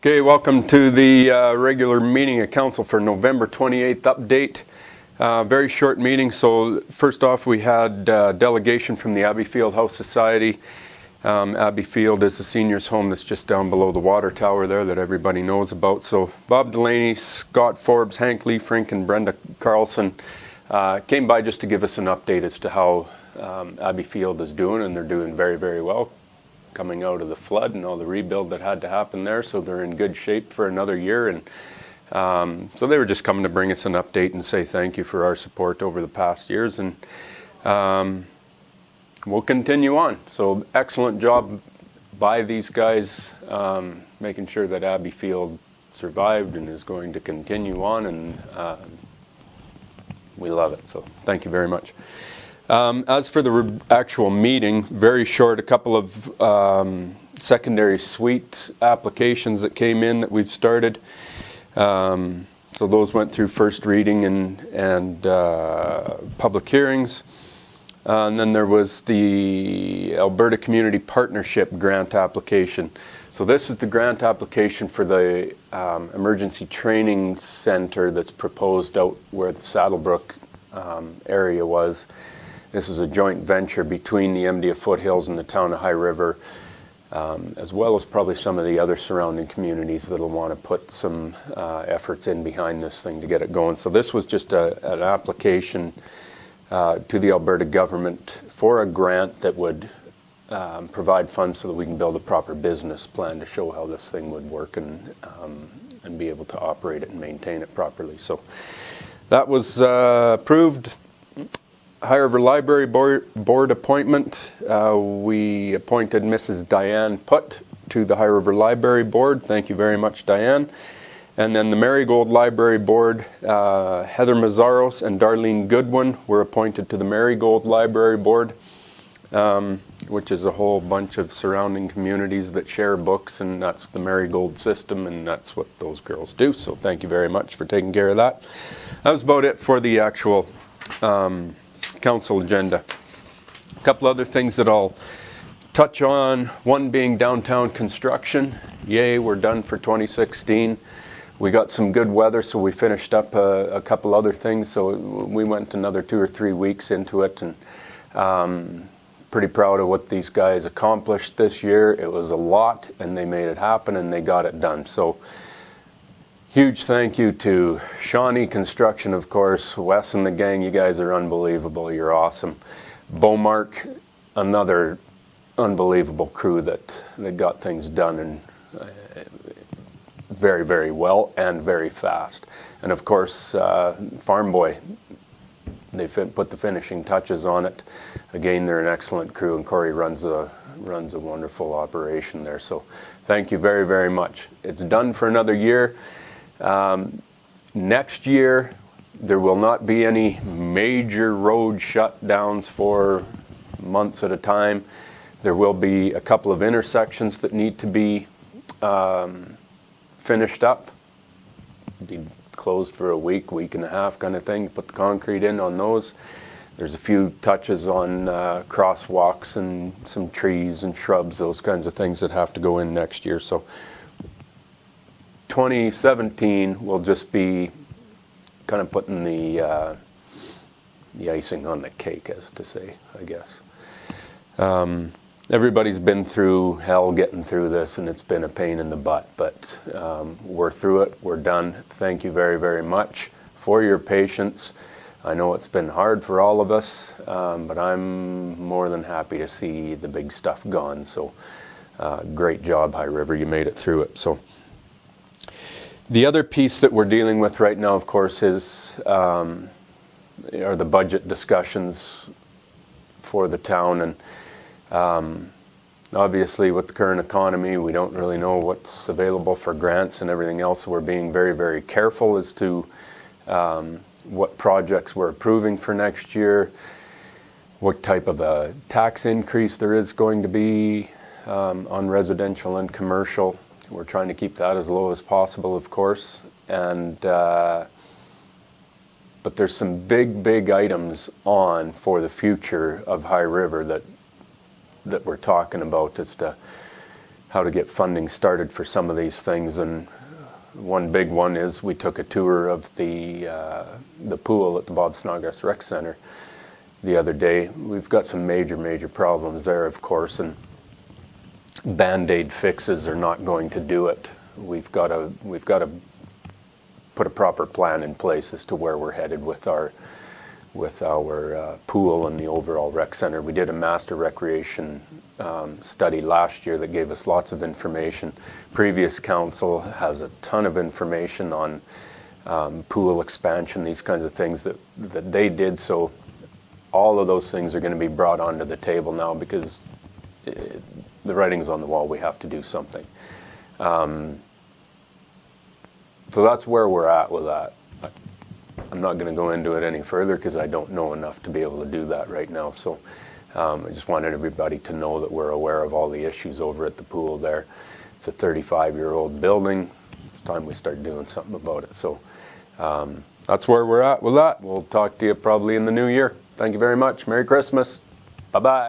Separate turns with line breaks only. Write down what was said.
Okay, welcome to the regular meeting of council for November 28th update. Very short meeting. So first off, we had delegation from the Abbeyfield House Society. Abbeyfield is a seniors home that's just down below the water tower there that everybody knows about. So Bob Delaney, Scott Forbes, Hank Leefrink, and Brenda Carlson came by just to give us an update as to how Abbeyfield is doing, and they're doing very, very well, coming out of the flood and all the rebuild that had to happen there, so they're in good shape for another year. And so they were just coming to bring us an update and say thank you for our support over the past years, and we'll continue on. So excellent job by these guys, making sure that Abbeyfield survived and is going to continue on, and we love it. So thank you very much. As for the actual meeting, very short, a couple of secondary suite applications that came in that we've started. So those went through first reading and public hearings. And then there was the Alberta Community Partnership grant application. So this is the grant application for the emergency training center that's proposed out where the Saddlebrook area was. This is a joint venture between the MDF Foothills and the town of High River, as well as probably some of the other surrounding communities that will want to put some efforts in behind this thing to get it going. So this was just an application to the Alberta government for a grant that would provide funds so that we can build a proper business plan to show how this thing would work and be able to operate it and maintain it properly. So that was approved. High River Library Board appointment. We appointed Mrs. Diane Putt to the High River Library Board. Thank you very much, Diane. And then the Marigold Library Board, Heather Mazzaros and Darlene Goodwin were appointed to the Marigold Library Board, which is a whole bunch of surrounding communities that share books, and that's the Marigold system, and that's what those girls do. So thank you very much for taking care of that. That was about it for the actual council agenda. A couple other things that I'll touch on, one being downtown construction. Yay, we're done for 2016. We got some good weather, so we finished up a couple other things. So we went another 2 or 3 weeks into it, and pretty proud of what these guys accomplished this year. It was a lot, and they made it happen, and they got it done. So huge thank you to Shawnee Construction, of course, Wes and the gang. You guys are unbelievable. You're awesome. Beaumark, another unbelievable crew that got things done and very, very well and very fast. And of course, Farm Boy, they put the finishing touches on it. Again, they're an excellent crew, and Corey runs a wonderful operation there. So thank you very, very much. It's done for another year. Next year, there will not be any major road shutdowns for months at a time. There will be a couple of intersections that need to be finished up, be closed for a week and a half kind of thing, put the concrete in on those. There's a few touches on crosswalks and some trees and shrubs, those kinds of things that have to go in next year. So 2017 will just be kind of putting the icing on the cake, as to say, I guess. Everybody's been through hell getting through this, and it's been a pain in the butt, but we're through it. We're done. Thank you very, very much for your patience. I know it's been hard for all of us, but I'm more than happy to see the big stuff gone. So great job, High River. You made it through it. So the other piece that we're dealing with right now, of course, is are the budget discussions for the town. And obviously, with the current economy, we don't really know what's available for grants and everything else. So we're being very, very careful as to what projects we're approving for next year, what type of a tax increase there is going to be on residential and commercial. We're trying to keep that as low as possible, of course, and but there's some big items on for the future of High River that we're talking about as to how to get funding started for some of these things. And one big one is we took a tour of the pool at the Bob Snodgrass Rec Center the other day. We've got some major problems there, of course, and Band-Aid fixes are not going to do it. We've got to put a proper plan in place as to where we're headed with our pool and the overall rec center. We did a master recreation study last year that gave us lots of information. Previous council has a ton of information on pool expansion, these kinds of things that they did. So all of those things are going to be brought onto the table now because the writing's on the wall. We have to do something. So that's where we're at with that. I'm not going to go into it any further because I don't know enough to be able to do that right now. So I just wanted everybody to know that we're aware of all the issues over at the pool there. It's a 35-year-old building. It's time we start doing something about it. So that's where we're at with that. We'll talk to you probably in the new year. Thank you very much. Merry Christmas. Bye-bye.